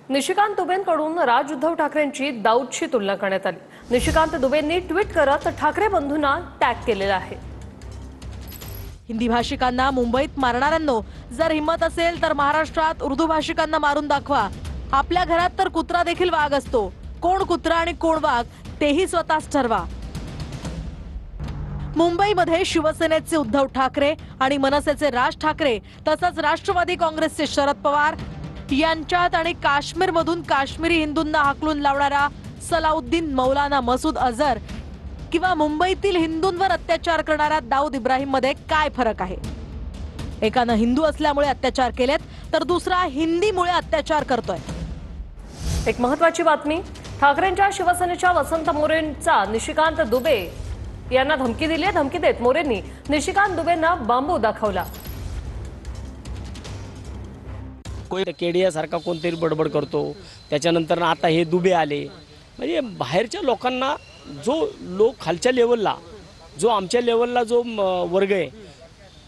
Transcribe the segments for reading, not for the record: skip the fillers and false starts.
निशिकांत दुबेंकडून राज उद्धव ठाकरेंची दाऊदशी तुलना करण्यात आली। निशिकांत दुबेंनी ट्विट करत ठाकरे बंधूंना टॅग केलेलं आहे। हिंदी भाषिकांना मुंबईत मारणाऱ्यांनो, जर हिम्मत असेल तर महाराष्ट्रात उर्दू भाषिकांना मारून दाखवा। आपल्या घरात तर कुत्रा देखील वाघ असतो, कोण कुत्रा आणि कोण वाघ तेही स्वतःच ठरवा। मुंबईमध्ये शिवसेनेचे उद्धव ठाकरे आणि मनसेचे राज ठाकरे तसंच राष्ट्रवादी काँग्रेसचे शरद पवार यांच्यात आणि काश्मीरमधून काश्मीरी हिंदूंना हाकलून लावणारा सलाउद्दीन मौलाना मसूद अझहर किंवा मुंबईतील हिंदूंवर अत्याचार करणारा दाऊद इब्राहिम मध्ये काय फरक आहे? एकानं हिंदू असल्यामुळे अत्याचार केलेत तर दुसरा हिंदीमुळे अत्याचार करतोय। एक महत्त्वाची बातमी, ठाकरेंच्या शिवसेनेच्या वसंत मोरेंचा निशिकांत दुबे यांना धमकी दिली आहे। धमकी देत मोरेंनी निशिकांत दुबेंना बांबू दाखवला। कोई केडिया सारखा कोणतरी बडबड करतो, त्याच्यानंतर आता हे दुबे आले। म्हणजे बाहेरच्या लोकांना जो लोक खालच्या लेवलला, जो आमच्या लेवलला जो वर्ग आहे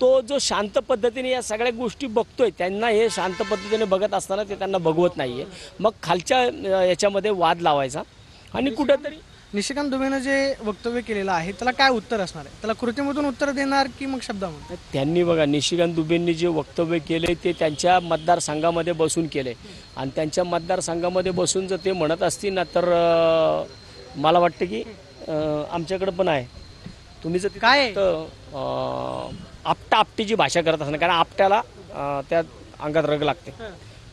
तो जो शांत पद्धतीने या सगळ्या गोष्टी बघतोय, त्यांना हे शांत पद्धतीने बघत असताना ते त्यांना बघवत नाहीये। मग खालच्या याच्यामध्ये वाद लावायचा आणि कुठेतरी निशिकांत दुबेनं जे वक्तव्य केलेलं आहे त्याला काय उत्तर असणार आहे? त्याला कृतीमधून उत्तर देणार की मग शब्दामधून? त्यांनी बघा, निशिकांत दुबेंनी जे वक्तव्य केले ते त्यांच्या मतदारसंघामध्ये बसून केले आणि त्यांच्या मतदारसंघामध्ये बसून जर ते म्हणत असतील ना तर मला वाटतं की आमच्याकडे पण आहे। तुम्ही जर काय आपटा आपटीची भाषा करत असणार, कारण आपट्याला त्या अंगात रग लागते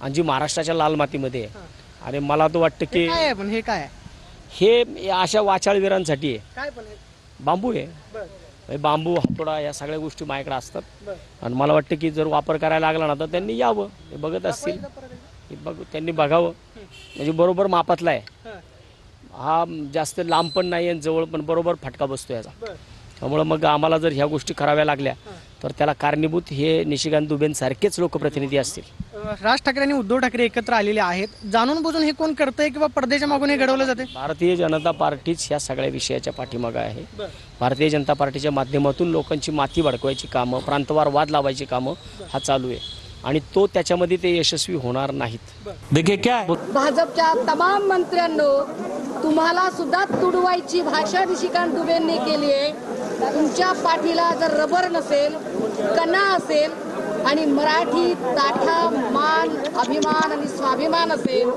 आणि जी महाराष्ट्राच्या लाल मातीमध्ये आहे। आणि मला तर वाटतं की काय आहे, पण हे काय आहे? हे अशा वाचाळवीरांसाठी आहे। काय पण बांबू आहे, बांबू हातोडा या सगळ्या गोष्टी माझ्याकडे असतात आणि मला वाटतं की जर वापर करायला लागला ना तर त्यांनी यावं, हे बघत असतील त्यांनी बघावं, म्हणजे बरोबर मापातला आहे हा, जास्त लांब पण नाही आणि जवळ पण बरोबर फटका बसतो याचा। त्यामुळे मग आम्हाला जर ह्या गोष्टी कराव्या लागल्या तर त्याला कारणीभूत हे निशिकांत दुबेंसारखेच लोकप्रतिनिधी असतील। राज ठाकरे आणि उद्धव ठाकरे एकत्र आलेले आहेत, जाणून बुजून हे कोण करतंय किंवा पडद्याच्या मागून हे घडवलं जाते? भारतीय जनता पार्टीच ह्या सगळ्या विषयाच्या पाठीमागे आहे। भारतीय जनता पार्टीच्या माध्यमातून लोकांची माती भडकवायची कामं, प्रांतवार वाद लावायची कामं हा चालू आहे आणि तो त्याच्यामध्ये ते यशस्वी होणार नाहीत। देखिए क्या भाजपच्या तमाम मंत्र्यांनो, तुम्हाला सुद्धा तुडवायची भाषा निशिकांत दुबेंनी केली आहे। तुमच्या पाठीला जर रबर नसेल, कणा असेल आणि मराठी ताठा मान अभिमान आणि स्वाभिमान असेल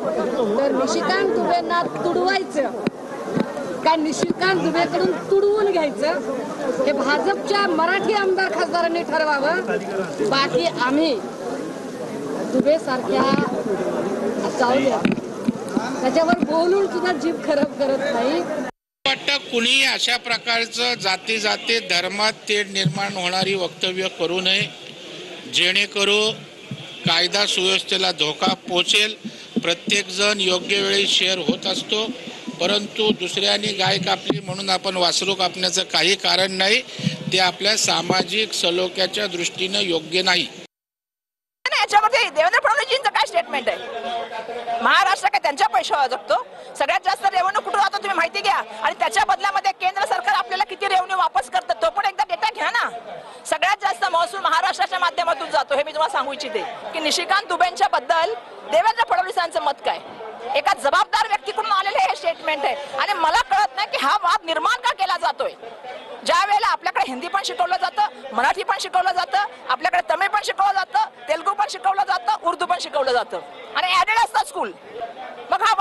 तर निशिकांत दुबेंना तुडवायचं काय निशिकांत दुबेकडून तुडवून घ्यायचं हे भाजपच्या मराठी आमदार खासदारांनी ठरवावं। बाकी आम्ही दुबे सारख्या चावल्या त्याच्यावर बोलून सुद्धा जीभ खराब करत नाही। वाटतं कुणी अशा प्रकारचं जाती जाती धर्मात तेढ निर्माण होणारी वक्तव्य करू नये, जेणेकरून कायदा सुव्यवस्थेला धोका पोचेल। प्रत्येकजण योग्य वेळी शेअर होत असतो, परंतु दुसऱ्याने गाय कापली म्हणून आपण वासरू कापण्याचं काही कारण नाही। ते आपल्या सामाजिक सलोख्याच्या दृष्टीने योग्य नाही। याच्यामध्ये देवेंद्र फडणवीसजींचं काय स्टेटमेंट आहे? महाराष्ट्र काय त्यांच्या पैशावर जगतो? सगळ्यात जास्त रेव्हेन्यू कुठून जातो तुम्ही माहिती घ्या आणि त्याच्या बदल्यामध्ये केंद्र सरकार आपल्याला किती रेव्हेन्यू वापस करतं तो पण एकदा डेटा घ्या ना। सगळ्यात जास्त महसूल महाराष्ट्राच्या माध्यमातून जातो हे मी तुम्हाला सांगू इच्छिते की निशिकांत दुबेंच्या बद्दल देवेंद्र फडणवीसांचं मत काय? एका जबाबदार व्यक्तीकडून आलेले हे स्टेटमेंट आहे आणि मला कळत नाही की हा वाद निर्माण का केला जातोय। ज्या वेळेला आपल्याकडे हिंदी पण शिकवलं जातं, मराठी पण शिकवलं जातं, आपल्याकडे तमिळ पण शिकवलं जातं, तेलुगू पण शिकवलं जातं, उर्दू पण शिकवलं जातं आणि ऍडेड असतं स्कूल। मग हा